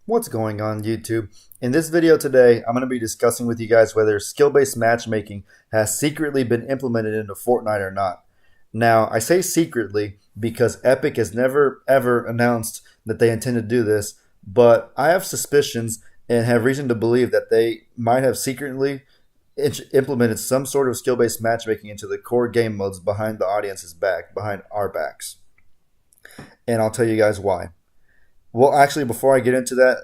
What's going on YouTube? In this video today, I'm going to be discussing with you guys whether skill-based matchmaking has secretly been implemented into Fortnite or not. Now, I say secretly because Epic has never ever announced that they intend to do this, but I have suspicions and have reason to believe that they might have secretly implemented some sort of skill-based matchmaking into the core game modes behind the audience's back, behind our backs. And I'll tell you guys why. Well, actually, before I get into that,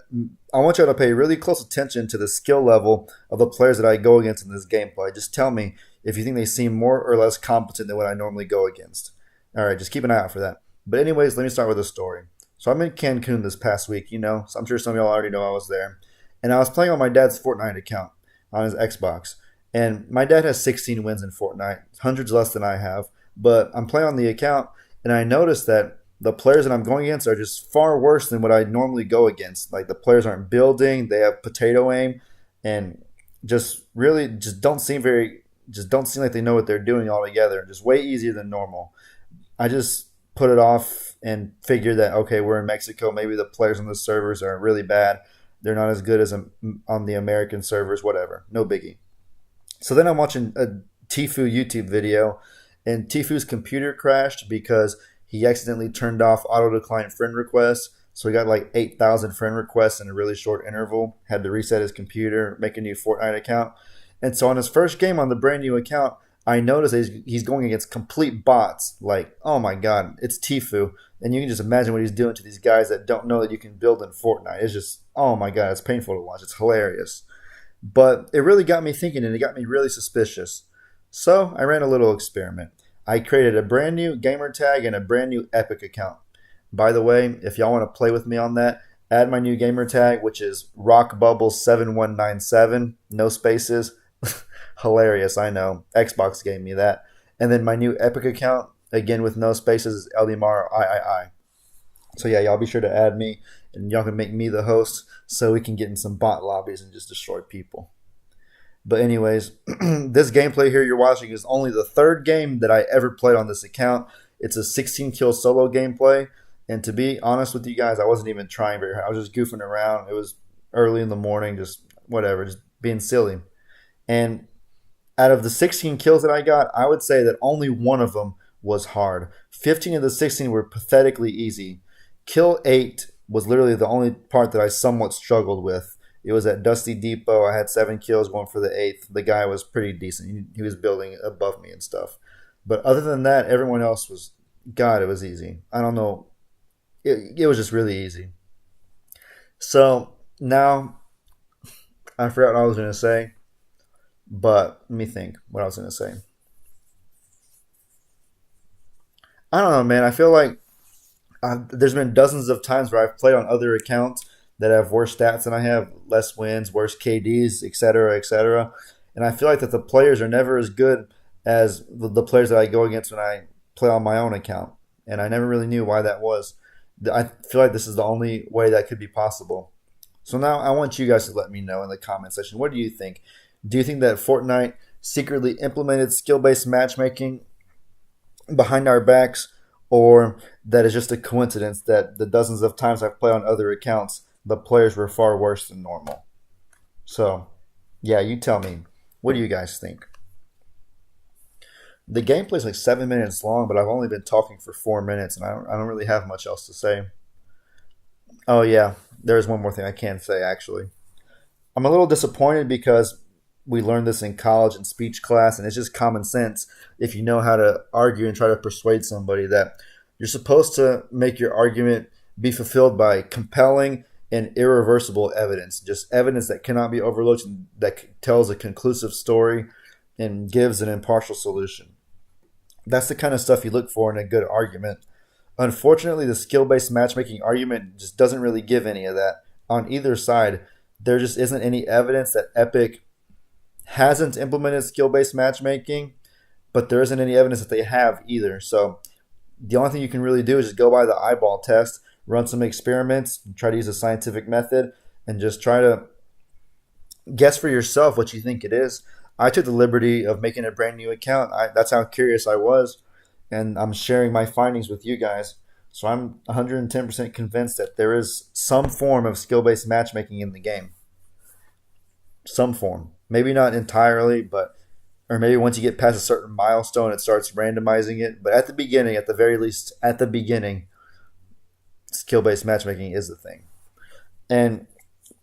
I want y'all to pay really close attention to the skill level of the players that I go against in this gameplay. Just tell me if you think they seem more or less competent than what I normally go against. All right, just keep an eye out for that. But anyways, let me start with a story. So I'm in Cancun this past week, so I'm sure some of y'all already know I was there. And I was playing on my dad's Fortnite account on his Xbox. And my dad has 16 wins in Fortnite, hundreds less than I have. But I'm playing on the account, and I noticed that the players that I'm going against are just far worse than what I normally go against. Like the players aren't building, they have potato aim, and just really just don't seem like they know what they're doing altogether. Just way easier than normal. I just put it off and figured that okay, we're in Mexico, maybe the players on the servers are really bad. They're not as good as on the American servers, whatever. No biggie. So then I'm watching a Tfue YouTube video, and Tfue's computer crashed because he accidentally turned off auto decline friend requests. So he got like 8,000 friend requests in a really short interval. Had to reset his computer, make a new Fortnite account. And so on his first game on the brand new account, I noticed that he's going against complete bots. Like, oh my God, it's Tfue. And you can just imagine what he's doing to these guys that don't know that you can build in Fortnite. It's just, oh my God, it's painful to watch. It's hilarious. But it really got me thinking, and it got me really suspicious. So I ran a little experiment. I created a brand new gamer tag and a brand new Epic account. By the way, if y'all want to play with me on that, add my new gamer tag, which is rockbubble7197, no spaces. Hilarious, I know. Xbox gave me that. And then my new Epic account, again with no spaces, is Eldimar III. So yeah, y'all be sure to add me, and y'all can make me the host so we can get in some bot lobbies and just destroy people. But anyways, this gameplay here you're watching is only the third game that I ever played on this account. It's a 16 kill solo gameplay. And to be honest with you guys, I wasn't even trying very hard. I was just goofing around. It was early in the morning, just whatever, just being silly. And out of the 16 kills that I got, I would say that only one of them was hard. 15 of the 16 were pathetically easy. Kill 8 was literally the only part that I somewhat struggled with. It was at Dusty Depot. I had 7 kills going for the 8th. The guy was pretty decent. He was building above me and stuff. But other than that, everyone else was, God, it was easy. I don't know. It was just really easy. So now, I forgot what I was going to say. But let me think what I was going to say. I don't know, man. I feel like there's been dozens of times where I've played on other accounts that have worse stats than I have, less wins, worse KDs, etc., etc. And I feel like that the players are never as good as the players that I go against when I play on my own account. And I never really knew why that was. I feel like this is the only way that could be possible. So now I want you guys to let me know in the comment section. What do you think? Do you think that Fortnite secretly implemented skill-based matchmaking behind our backs, or that is just a coincidence that the dozens of times I've played on other accounts, the players were far worse than normal? So, yeah, you tell me. What do you guys think? The gameplay is like 7 minutes long, but I've only been talking for 4 minutes, and I don't really have much else to say. Oh, yeah, there's one more thing I can say, actually. I'm a little disappointed because we learned this in college and speech class, and it's just common sense if you know how to argue and try to persuade somebody that you're supposed to make your argument be fulfilled by compelling and irreversible evidence, just evidence that cannot be overlooked, and that tells a conclusive story and gives an impartial solution. That's the kind of stuff you look for in a good argument. Unfortunately, the skill-based matchmaking argument just doesn't really give any of that. On either side, there just isn't any evidence that Epic hasn't implemented skill-based matchmaking, but there isn't any evidence that they have either. So the only thing you can really do is just go by the eyeball test, run some experiments, try to use a scientific method, and just try to guess for yourself what you think it is. I took the liberty of making a brand new account. That's how curious I was, and I'm sharing my findings with you guys. So I'm 110% convinced that there is some form of skill-based matchmaking in the game. Some form. Maybe not entirely, but or maybe once you get past a certain milestone, it starts randomizing it. But at the beginning, at the very least, at the beginning, skill-based matchmaking is the thing. And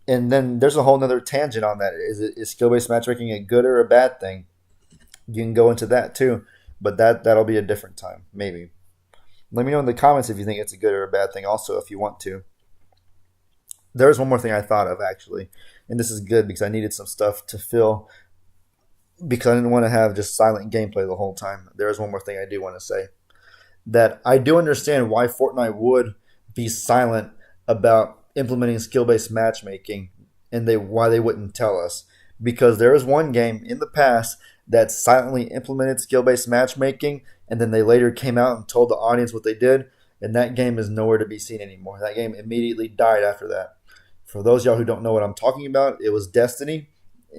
and then there's a whole nother tangent on that. Is skill-based matchmaking a good or a bad thing? You can go into that too, but that'll be a different time, maybe. Let me know in the comments if you think it's a good or a bad thing. Also, if you want to. There's one more thing I thought of actually, and this is good because I needed some stuff to fill because I didn't want to have just silent gameplay the whole time. There is one more thing I do want to say that I do understand why Fortnite would be silent about implementing skill-based matchmaking and why they wouldn't tell us because there is one game in the past that silently implemented skill-based matchmaking and then they later came out and told the audience what they did, and that game is nowhere to be seen anymore. That game immediately died after that. For those of y'all who don't know what I'm talking about, it was Destiny.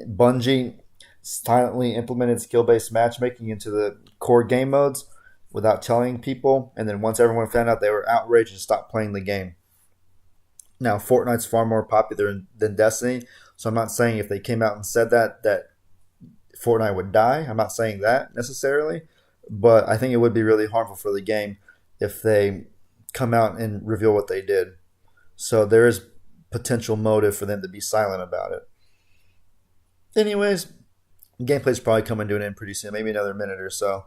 Bungie silently implemented skill-based matchmaking into the core game modes without telling people, and then once everyone found out, they were outraged and stopped playing the game. Now, Fortnite's far more popular than Destiny, so I'm not saying if they came out and said that Fortnite would die. I'm not saying that necessarily, but I think it would be really harmful for the game if they come out and reveal what they did. So there is potential motive for them to be silent about it. Anyways, gameplay's probably coming to an end pretty soon, maybe another minute or so.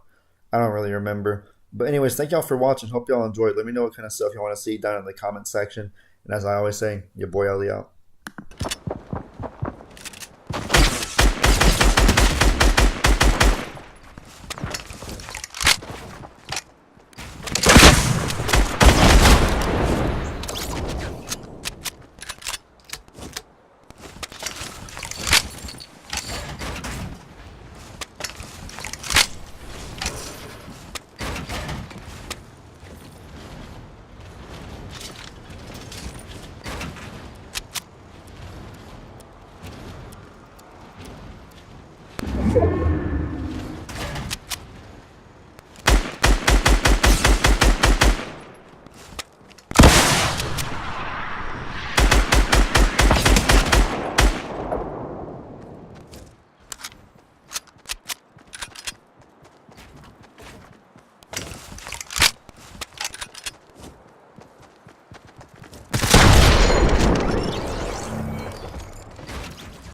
I don't really remember. But anyways, thank y'all for watching. Hope y'all enjoyed. Let me know what kind of stuff y'all want to see down in the comment section. And as I always say, your boy Ali out.